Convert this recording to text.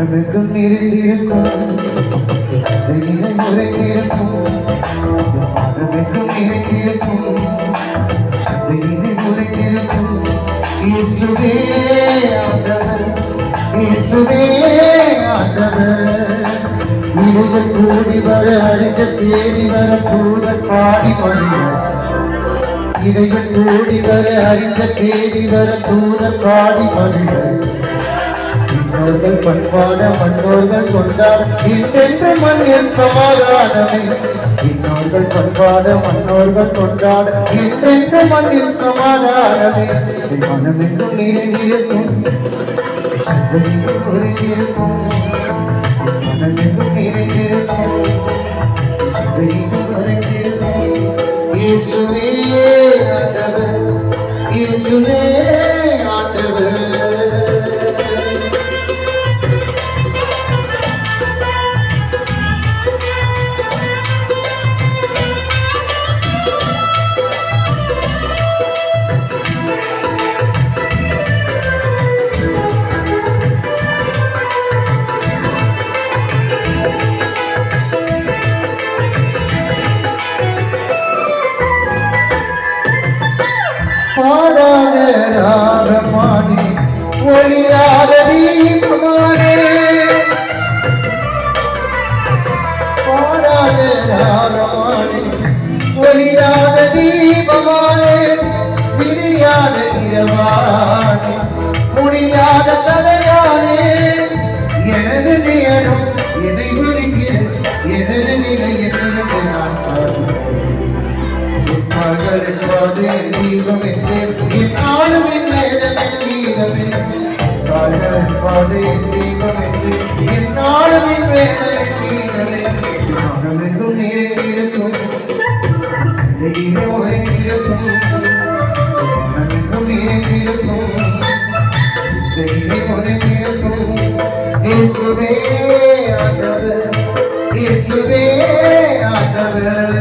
மனமெங்கும் நிறைந்திருக்கும் சிந்தையிலே உறைந்திருக்கும் மனமெங்கும் நிறைந்திருக்கும் சிந்தையிலே உறைந்திருக்கும் இயேசுவே ஆண்டவர் இயேசுவே ஆண்டவர் இதயம் கூடி வர அறிஞ்ச தேடி வர தூதர் பாடி மொழியார் இதயம் கூடி வர அறிஞ்ச தேடி வர தூதர் பாடி மொழியார் இன்னொர்கள் பண்பாட மன்னோர்கள் கொண்டாட இன்றென்று மண்ணில் சமாதானமே இன்னொர்கள் பண்பாட மன்னோர்கள் கொண்டாட இன்றென்று மண்ணில் சமாதானமே மனமெங்கும் நிறைந்திருக்கும் சிந்தையில் உறைந்திருக்கும் மனமெங்கும் நிறைந்திருக்கும் சிந்தையில் உறைந்திருக்கும் இயேசுவே ஆண்டவர் இயேசுவே ஆண்டவர் பாடாத ராகமானே ஒளிராத தீபமானே பாடாத ராகமானே ஒளிராத தீபமானே விரியாத இரவானே முடியாத தலையானே எனது நேரம் என்னை விழிக்கிறது எனது நிலை என்று நான் பாடுகிறேன் தீபம் என்று என்னாலும் கீதமே பாடு தீபம் என்று என்னாலும் கீதமே மனமெங்கும் நிறைந்திருக்கும் உறைந்திருக்கும் மனமெங்கும் நிறைந்திருக்கும் உறைந்திருக்கும் இயேசுவே ஆண்டவர் இயேசுவே ஆண்டவர்